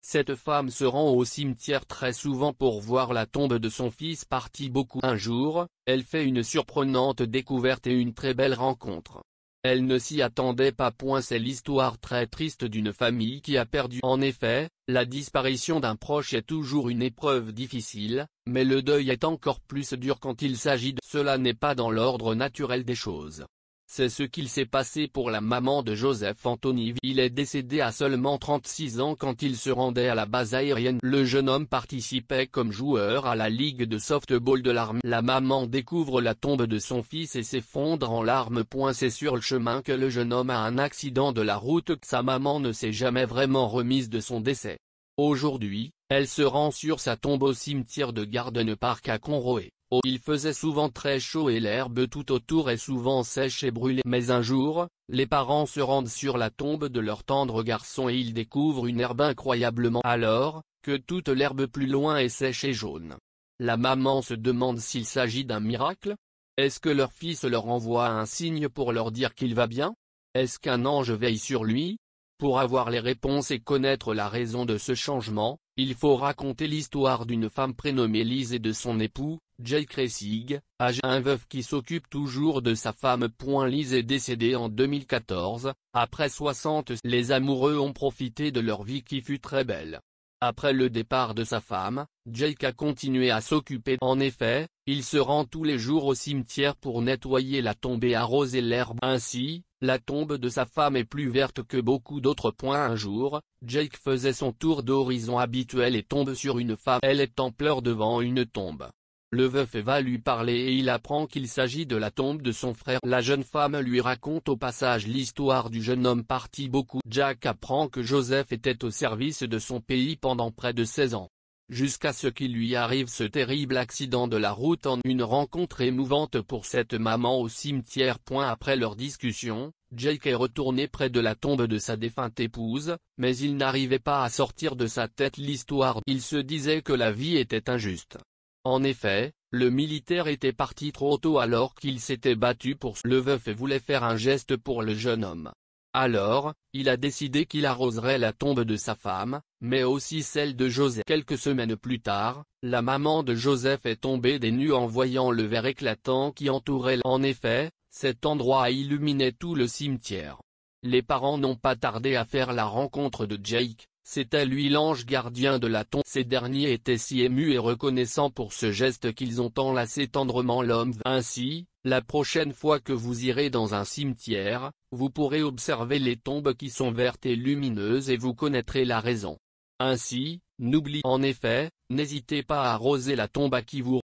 Cette femme se rend au cimetière très souvent pour voir la tombe de son fils parti beaucoup. Un jour, elle fait une surprenante découverte et une très belle rencontre. Elle ne s'y attendait pas. C'est l'histoire très triste d'une famille qui a perdu. En effet, la disparition d'un proche est toujours une épreuve difficile, mais le deuil est encore plus dur quand il s'agit de... Cela n'est pas dans l'ordre naturel des choses. C'est ce qu'il s'est passé pour la maman de Joseph Anthony. Il est décédé à seulement 36 ans quand il se rendait à la base aérienne. Le jeune homme participait comme joueur à la ligue de softball de l'armée. La maman découvre la tombe de son fils et s'effondre en larmes. C'est sur le chemin que le jeune homme a un accident de la route. Sa maman ne s'est jamais vraiment remise de son décès. Aujourd'hui, elle se rend sur sa tombe au cimetière de Garden Park à Conroe. Il faisait souvent très chaud et l'herbe tout autour est souvent sèche et brûlée. Mais un jour, les parents se rendent sur la tombe de leur tendre garçon et ils découvrent une herbe incroyablement alors que toute l'herbe plus loin est sèche et jaune. La maman se demande s'il s'agit d'un miracle. Est-ce que leur fils leur envoie un signe pour leur dire qu'il va bien? Est-ce qu'un ange veille sur lui? Pour avoir les réponses et connaître la raison de ce changement, il faut raconter l'histoire d'une femme prénommée Liz et de son époux, Jake Ressig, âgé. Un veuf qui s'occupe toujours de sa femme. Liz est décédée en 2014, après 60. Les amoureux ont profité de leur vie qui fut très belle. Après le départ de sa femme, Jake a continué à s'occuper. En effet, il se rend tous les jours au cimetière pour nettoyer la tombe et arroser l'herbe. Ainsi, la tombe de sa femme est plus verte que beaucoup d'autres. Un jour, Jake faisait son tour d'horizon habituel et tombe sur une femme. Elle est en pleurs devant une tombe. Le veuf va lui parler et il apprend qu'il s'agit de la tombe de son frère. La jeune femme lui raconte au passage l'histoire du jeune homme parti beaucoup. Jack apprend que Joseph était au service de son pays pendant près de 16 ans. Jusqu'à ce qu'il lui arrive ce terrible accident de la route. Une rencontre émouvante pour cette maman au cimetière. Après leur discussion, Jake est retourné près de la tombe de sa défunte épouse, mais il n'arrivait pas à sortir de sa tête l'histoire. Il se disait que la vie était injuste. En effet, le militaire était parti trop tôt alors qu'il s'était battu pour... Le veuf voulait faire un geste pour le jeune homme. Alors, il a décidé qu'il arroserait la tombe de sa femme, mais aussi celle de Joseph. Quelques semaines plus tard, la maman de Joseph est tombée des nues en voyant le verre éclatant qui entourait. En effet, cet endroit illuminait tout le cimetière. Les parents n'ont pas tardé à faire la rencontre de Jake. C'était lui l'ange gardien de la tombe. Ces derniers étaient si émus et reconnaissants pour ce geste qu'ils ont enlacé tendrement l'homme. Ainsi, la prochaine fois que vous irez dans un cimetière, vous pourrez observer les tombes qui sont vertes et lumineuses et vous connaîtrez la raison. Ainsi, n'oubliez en effet, n'hésitez pas à arroser la tombe à qui vous